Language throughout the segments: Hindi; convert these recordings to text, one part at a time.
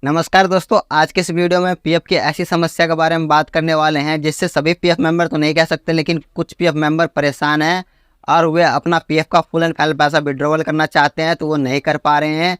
नमस्कार दोस्तों, आज के इस वीडियो में पीएफ की ऐसी समस्या के बारे में बात करने वाले हैं जिससे सभी पीएफ मेंबर तो नहीं कह सकते, लेकिन कुछ पीएफ मेंबर परेशान हैं और वे अपना पीएफ का फुल एंड फाइनल पैसा विड्रॉवल करना चाहते हैं तो वो नहीं कर पा रहे हैं।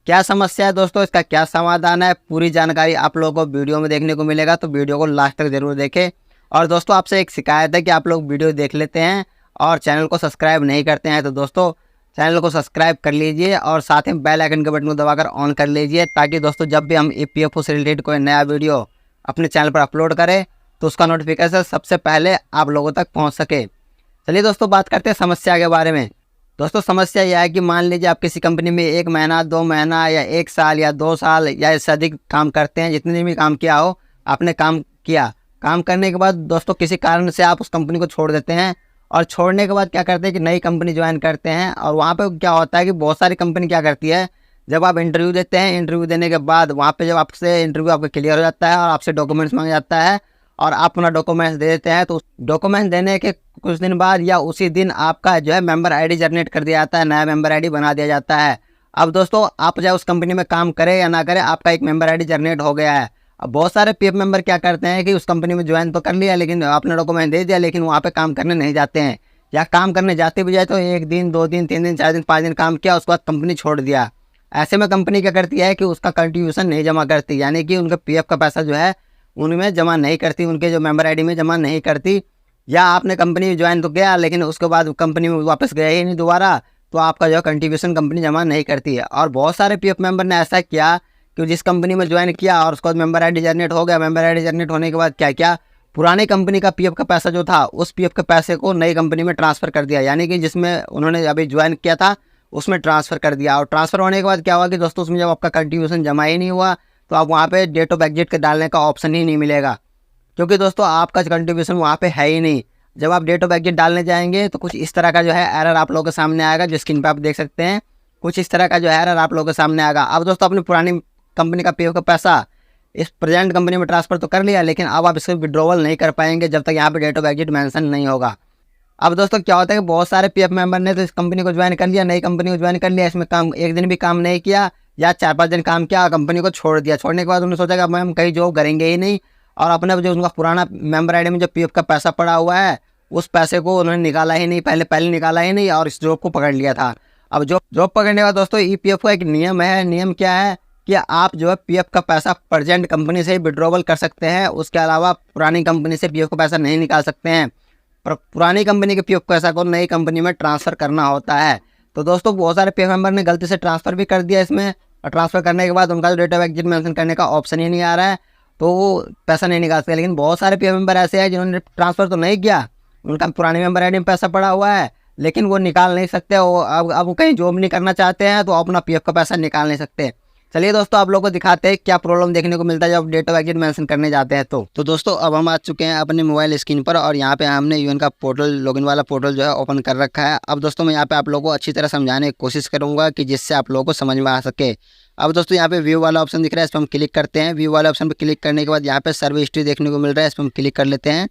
क्या समस्या है दोस्तों, इसका क्या समाधान है, पूरी जानकारी आप लोगों को वीडियो में देखने को मिलेगा, तो वीडियो को लास्ट तक जरूर देखें। और दोस्तों आपसे एक शिकायत है कि आप लोग वीडियो देख लेते हैं और चैनल को सब्सक्राइब नहीं करते हैं, तो दोस्तों चैनल को सब्सक्राइब कर लीजिए और साथ ही बेल आइकन के बटन को दबाकर ऑन कर लीजिए, ताकि दोस्तों जब भी हम ईपीएफओ से रिलेटेड कोई नया वीडियो अपने चैनल पर अपलोड करें तो उसका नोटिफिकेशन सबसे पहले आप लोगों तक पहुंच सके। चलिए दोस्तों बात करते हैं समस्या के बारे में। दोस्तों समस्या यह है कि मान लीजिए आप किसी कंपनी में 1 महीना 2 महीना या 1 साल या 2 साल या इससे अधिक काम करते हैं, जितने दिन भी काम किया हो आपने काम किया। काम करने के बाद दोस्तों किसी कारण से आप उस कंपनी को छोड़ देते हैं और छोड़ने के बाद क्या करते हैं कि नई कंपनी ज्वाइन करते हैं। और वहाँ पे क्या होता है कि बहुत सारी कंपनी क्या करती है, जब आप इंटरव्यू देते हैं, इंटरव्यू देने के बाद वहाँ पे जब आपसे इंटरव्यू आपका क्लियर हो जाता है और आपसे डॉक्यूमेंट्स मांगा जाता है और आप अपना डॉक्यूमेंट्स दे देते हैं, तो डॉक्यूमेंट्स देने के कुछ दिन बाद या उसी दिन आपका जो है मेंबर आईडी जनरेट कर दिया जाता है, नया मेंबर आईडी बना दिया जाता है। अब दोस्तों आप चाहे उस कंपनी में काम करें या ना करें, आपका एक मेंबर आईडी जनरेट हो गया है। अब बहुत सारे पीएफ मेंबर क्या करते हैं कि उस कंपनी में ज्वाइन तो कर लिया, लेकिन आपने डॉक्यूमेंट दे दिया, लेकिन वहाँ पे काम करने नहीं जाते हैं, या काम करने जाते भी जाए तो 1 दिन 2 दिन 3 दिन 4 दिन 5 दिन काम किया, उसके बाद कंपनी छोड़ दिया। ऐसे में कंपनी क्या करती है कि उसका कंट्रीब्यूशन नहीं जमा करती, यानी कि उनके पीएफ का पैसा जो है उनमें जमा नहीं करती, उनके जो मेंबर आईडी में जमा नहीं करती। या आपने कंपनी ज्वाइन तो किया लेकिन उसके बाद कंपनी में वापस गया ही नहीं दोबारा, तो आपका जो है कंट्रीब्यूशन कंपनी जमा नहीं करती है। और बहुत सारे पीएफ मेंबर ने ऐसा किया कि जिस कंपनी में ज्वाइन किया और उसके बाद मेंबर आईडी जनरेट हो गया, मेंबर आईडी जनरेट होने के बाद क्या किया, पुरानी कंपनी का पीएफ का पैसा जो था उस पीएफ के पैसे को नई कंपनी में ट्रांसफ़र कर दिया, यानी कि जिसमें उन्होंने अभी ज्वाइन किया था उसमें ट्रांसफ़र कर दिया। और ट्रांसफ़र होने के बाद क्या हुआ कि दोस्तों उसमें जब आपका कंट्रीब्यूशन जमा ही नहीं हुआ तो आप वहाँ पे डेट ऑफ एग्जिट के डालने का ऑप्शन ही नहीं मिलेगा, क्योंकि दोस्तों आपका कंट्रीब्यूशन वहाँ पे है ही नहीं। जब आप डेट ऑफ एग्जिट डालने जाएंगे तो कुछ इस तरह का जो है एरर आप लोगों के सामने आएगा, जो स्क्रीन पर आप देख सकते हैं। कुछ इस तरह का जो है एरर आप लोगों के सामने आएगा। अब दोस्तों अपनी पुरानी कंपनी का पीएफ का पैसा इस प्रेजेंट कंपनी में ट्रांसफ़र तो कर लिया, लेकिन अब आप इसको विड्रॉवल नहीं कर पाएंगे जब तक यहाँ पे डेट ऑफ एग्जिट मेंशन नहीं होगा। अब दोस्तों क्या होता है कि बहुत सारे पीएफ मेंबर ने तो इस कंपनी को ज्वाइन कर लिया, नई कंपनी को ज्वाइन कर लिया, इसमें काम 1 दिन भी काम नहीं किया या 4-5 दिन काम किया, कंपनी को छोड़ दिया। छोड़ने के बाद उन्होंने सोचा कि अब हम कहीं जॉब करेंगे ही नहीं, और अपने जो उनका पुराना मेंबर आईडी में जो पीएफ का पैसा पड़ा हुआ है उस पैसे को उन्होंने निकाला ही नहीं, पहले निकाला ही नहीं और इस जॉब को पकड़ लिया था। अब जॉब पकड़ने का दोस्तों ईपीएफ का एक नियम है। नियम क्या है कि आप जो है पीएफ का पैसा प्रेजेंट कंपनी से ही विड्रॉवल कर सकते हैं, उसके अलावा पुरानी कंपनी से पीएफ का पैसा नहीं निकाल सकते हैं। पर पुरानी कंपनी के पीएफ पैसा को नई कंपनी में ट्रांसफ़र करना होता है। तो दोस्तों बहुत सारे पीएफ मेंबर ने गलती से ट्रांसफ़र भी कर दिया इसमें, और ट्रांसफ़र करने के बाद उनका जो डेट ऑफ एग्जिट मेंशन करने का ऑप्शन ही नहीं आ रहा है, तो वो पैसा नहीं निकाल सकते। लेकिन बहुत सारे पीएफ मेंबर ऐसे हैं जिन्होंने ट्रांसफ़र तो नहीं किया, उनका पुरानी मेंबर आईडी में पैसा पड़ा हुआ है, लेकिन वो निकाल नहीं सकते। वो अब वो कहीं जॉब नहीं करना चाहते हैं तो अपना पीएफ का पैसा निकाल नहीं सकते। चलिए दोस्तों आप लोगों को दिखाते हैं क्या प्रॉब्लम देखने को मिलता है जब डेट ऑफ एग्जिट मेंशन करने जाते हैं। तो दोस्तों अब हम आ चुके हैं अपने मोबाइल स्क्रीन पर, और यहाँ पे हमने यूएन का पोर्टल, लॉगिन वाला पोर्टल जो है ओपन कर रखा है। अब दोस्तों मैं यहाँ पे आप लोगों को अच्छी तरह समझाने की कोशिश करूँगा कि जिससे आप लोगों को समझ में आ सके। अब दोस्तों यहाँ पे व्यू वाला ऑप्शन दिख रहा है, इस पर हम क्लिक करते हैं। व्यू वाले ऑप्शन पर क्लिक करने के बाद यहाँ पे सर्वे हिस्ट्री देखने को मिल रहा है, इस पर हम क्लिक कर लेते हैं।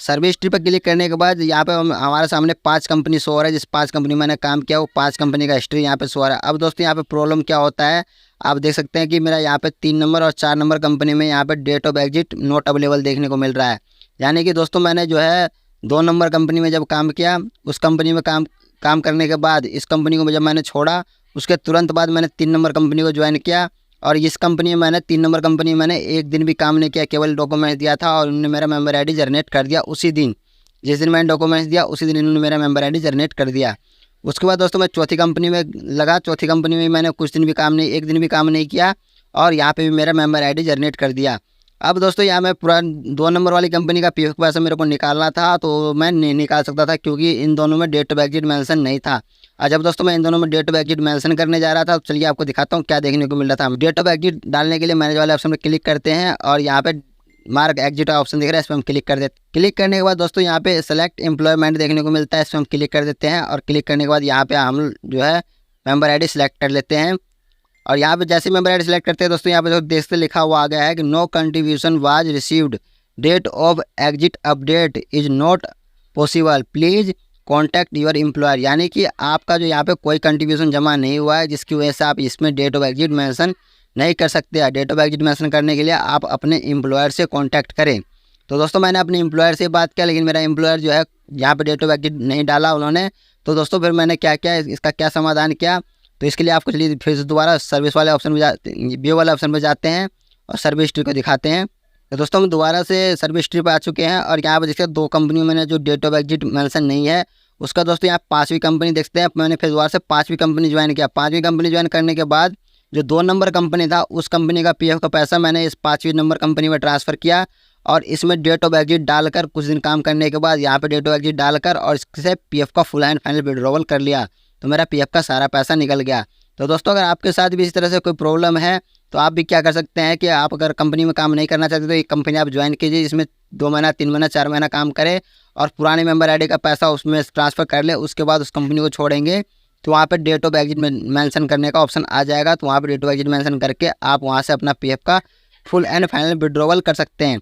सर्वे हिस्ट्री पर क्लिक करने के बाद यहाँ पे हमारे सामने 5 कंपनी शो हो रहा है, जिस 5 कंपनी मैंने काम किया वो 5 कंपनी का हिस्ट्री यहाँ पे शो हो रहा है। अब दोस्तों यहाँ पे प्रॉब्लम क्या होता है, आप देख सकते हैं कि मेरा यहाँ पे 3 नंबर और 4 नंबर कंपनी में यहाँ पे date of exit not available देखने को मिल रहा है। यानी कि दोस्तों मैंने जो है 2 नंबर कंपनी में जब काम किया, उस कंपनी में काम करने के बाद इस कंपनी को जब मैंने छोड़ा, उसके तुरंत बाद मैंने 3 नंबर कंपनी को ज्वाइन किया, और इस कंपनी में मैंने 3 नंबर कंपनी में मैंने 1 दिन भी काम नहीं किया, केवल डॉक्यूमेंट दिया था और उन्होंने मेरा मेंबर आईडी जनरेट कर दिया उसी दिन। जिस दिन मैंने डॉक्यूमेंट्स दिया उसी दिन इन्होंने मेरा मेंबर आईडी जनरेट कर दिया। उसके बाद दोस्तों मैं चौथी कंपनी में लगा, चौथी कंपनी में मैंने कुछ दिन भी काम नहीं, 1 दिन भी काम नहीं किया, और यहाँ पे भी मेरा मेंबर आईडी जनरेट कर दिया। अब दोस्तों यहाँ मैं पूरा 2 नंबर वाली कंपनी का पीएफ पैसा मेरे को निकालना था, तो मैं नहीं निकाल सकता था क्योंकि इन दोनों में डेट ऑफ एग्जिट मेंशन नहीं था। जब दोस्तों मैं इन दोनों में डेट ऑफ एग्जिट मेंशन करने जा रहा था, तो चलिए आपको दिखाता हूँ क्या देखने को मिल रहा था। डेट ऑफ एग्जिट डालने के लिए मैनेज वाले ऑप्शन पर क्लिक करते हैं, और यहाँ पे मार्क एग्जिट का ऑप्शन दिख रहा है, इस पर हम क्लिक कर देते हैं। क्लिक करने के बाद दोस्तों यहाँ पे सेलेक्ट एम्प्लॉयमेंट देखने को मिलता है, इस पर हम क्लिक कर देते हैं। और क्लिक करने के बाद यहाँ पे हम जो है मेंबर आईडी सेलेक्ट कर लेते हैं, और यहाँ पे जैसे मेंबर आईडी सेलेक्ट करते हैं दोस्तों यहाँ पे जो देखते लिखा हुआ आ गया है कि no contribution was received, date of exit update is not possible, please contact your employer, यानी कि आपका जो यहाँ पे कोई कंट्रीब्यूशन जमा नहीं हुआ है जिसकी वजह से आप इसमें डेट ऑफ एग्जिट मेंशन नहीं कर सकते। डेट ऑफ एग्जिट मेंशन करने के लिए आप अपने एम्प्लॉयर से कॉन्टैक्ट करें। तो दोस्तों मैंने अपने एम्प्लॉयर से बात किया, लेकिन मेरा एम्प्लॉयर जो है यहाँ पे डेट ऑफ एग्जिट नहीं डाला उन्होंने। तो दोस्तों फिर मैंने क्या किया, इसका क्या समाधान किया, तो इसके लिए आपको चलिए फिर से दोबारा सर्विस वाले ऑप्शन में व्यू वाले ऑप्शन पर जाते हैं और सर्विस हिस्ट्री को दिखाते हैं। तो दोस्तों हम दोबारा से सर्विस हिस्ट्री पर आ चुके हैं और यहाँ पर देखिए 2 कंपनी मैंने जो डेट ऑफ एग्जिट मेंशन नहीं है उसका दोस्तों यहाँ 5वीं कंपनी देखते हैं। मैंने फिर दोबारा से 5वीं कंपनी ज्वाइन किया। 5वीं कंपनी ज्वाइन करने के बाद जो 2 नंबर कंपनी था उस कंपनी का पीएफ का पैसा मैंने इस 5वीं नंबर कंपनी में ट्रांसफ़र किया और इसमें डेट ऑफ एग्जिट डालकर कुछ दिन काम करने के बाद यहाँ पे डेट ऑफ एग्जिट डालकर और इससे पीएफ का फुल एंड फाइनल विड्रॉवल कर लिया। तो मेरा पीएफ का सारा पैसा निकल गया। तो दोस्तों अगर आपके साथ भी इस तरह से कोई प्रॉब्लम है तो आप भी क्या कर सकते हैं कि आप अगर कंपनी में काम नहीं करना चाहते तो एक कंपनी आप ज्वाइन कीजिए जिसमें 2 महीना 3 महीना 4 महीना काम करे और पुराने मेंबर आईडी का पैसा उसमें ट्रांसफ़र कर ले। उसके बाद उस कंपनी को छोड़ेंगे तो वहाँ पे डेट ऑफ एग्जिट मेंशन करने का ऑप्शन आ जाएगा। तो वहाँ पे डेट ऑफ एग्जिट मेंशन करके आप वहाँ से अपना पीएफ का फुल एंड फाइनल विड्रॉवल कर सकते हैं।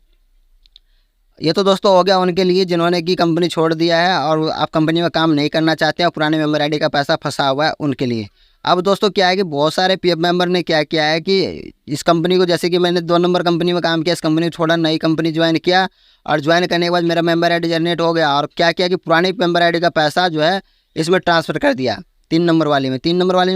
ये तो दोस्तों हो गया उनके लिए जिन्होंने की कंपनी छोड़ दिया है और आप कंपनी में काम नहीं करना चाहते हैं, पुराने मेंबर आईडी का पैसा फंसा हुआ है उनके लिए। अब दोस्तों क्या है कि बहुत सारे पीएफ मेंबर ने क्या किया है कि इस कंपनी को, जैसे कि मैंने 2 नंबर कंपनी में काम किया, इस कंपनी को छोड़ा, नई कंपनी ज्वाइन किया और ज्वाइन करने के बाद मेरा मेंबर आईडी जनरेट हो गया और क्या किया कि पुरानी मेंबर आईडी का पैसा जो है इसमें ट्रांसफ़र कर दिया 3 नंबर वाली में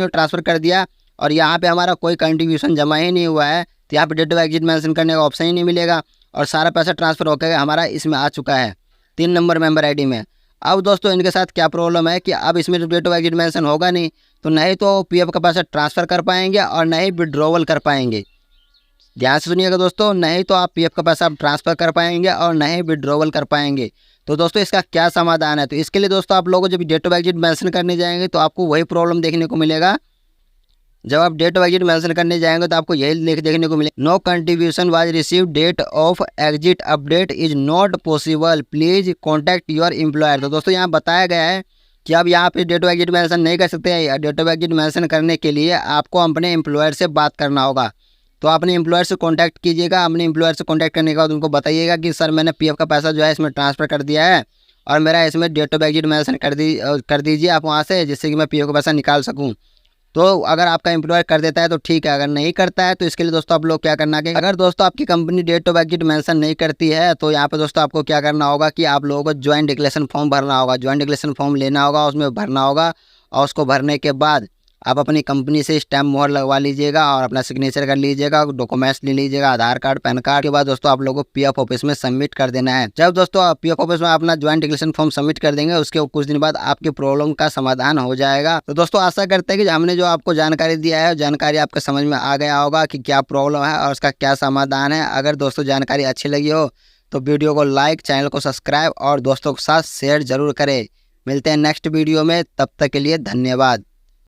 ट्रांसफ़र कर दिया और यहाँ पे हमारा कोई कंट्रीब्यूशन जमा ही नहीं हुआ है। तो यहाँ पे डेट ऑफ एग्जिट मेंशन करने का ऑप्शन ही नहीं मिलेगा और सारा पैसा ट्रांसफ़र होकर हमारा इसमें आ चुका है 3 नंबर मेंबर आईडी में। अब दोस्तों इनके साथ क्या प्रॉब्लम है कि अब इसमें डेट ऑफ एग्जिट मेंशन होगा नहीं तो नहीं तो पीएफ का पैसा ट्रांसफ़र कर पाएंगे और नहीं विड्रॉवल कर पाएंगे। ध्यान से सुनिएगा दोस्तों, नहीं तो आप पीएफ का पैसा ट्रांसफ़र कर पाएंगे और नहीं विड्रॉवल कर पाएंगे। तो दोस्तों इसका क्या समाधान है, तो इसके लिए दोस्तों आप लोगों जब डेट ऑफ एग्जिट मेंशन करने जाएंगे तो आपको वही प्रॉब्लम देखने को मिलेगा। जब आप डेट ऑफ एग्जिट मेंशन करने जाएंगे तो आपको यही देखने को मिलेगा, no contribution was receive, date of exit update is not possible, please contact your employer. तो दोस्तों यहाँ बताया गया है कि अब यहाँ पे डेट ऑफ एग्जिट मेंशन नहीं कर सकते हैं। डेट ऑफ एग्जिट मेंशन करने के लिए आपको अपने एम्प्लॉयर से बात करना होगा। तो अपने एम्प्लॉयर से कांटेक्ट कीजिएगा। अपने एम्प्लॉयर से कांटेक्ट करने के बाद उनको बताइएगा कि सर मैंने पीएफ का पैसा जो है इसमें ट्रांसफ़र कर दिया है और मेरा इसमें डेट ऑफ एग्जिट मेंशन कर दीजिए आप वहाँ से, जिससे कि मैं पीएफ का पैसा निकाल सकूँ। तो अगर आपका एम्प्लॉयर कर देता है तो ठीक है, अगर नहीं करता है तो इसके लिए दोस्तों आप लोग क्या करना है, अगर दोस्तों आपकी company date of exit mention नहीं करती है तो यहाँ पे दोस्तों आपको क्या करना होगा कि आप लोगों को ज्वाइंट डिक्लेरेशन फॉर्म भरना होगा। ज्वाइंट डिक्लेरेशन फॉर्म लेना होगा, उसमें भरना होगा और उसको भरने के बाद आप अपनी कंपनी से स्टैम्प मोहर लगवा लीजिएगा और अपना सिग्नेचर कर लीजिएगा, डॉक्यूमेंट्स ले लीजिएगा, आधार कार्ड, पैन कार्ड के बाद दोस्तों आप लोगों को पीएफ ऑफिस में सबमिट कर देना है। जब दोस्तों आप पीएफ ऑफिस में अपना ज्वाइंट डिक्लेरेशन फॉर्म सबमिट कर देंगे उसके कुछ दिन बाद आपकी प्रॉब्लम का समाधान हो जाएगा। तो दोस्तों आशा करते हैं कि हमने जो आपको जानकारी दिया है जानकारी आपको समझ में आ गया होगा कि क्या प्रॉब्लम है और उसका क्या समाधान है। अगर दोस्तों जानकारी अच्छी लगी हो तो वीडियो को लाइक, चैनल को सब्सक्राइब और दोस्तों के साथ शेयर जरूर करें। मिलते हैं नेक्स्ट वीडियो में, तब तक के लिए धन्यवाद।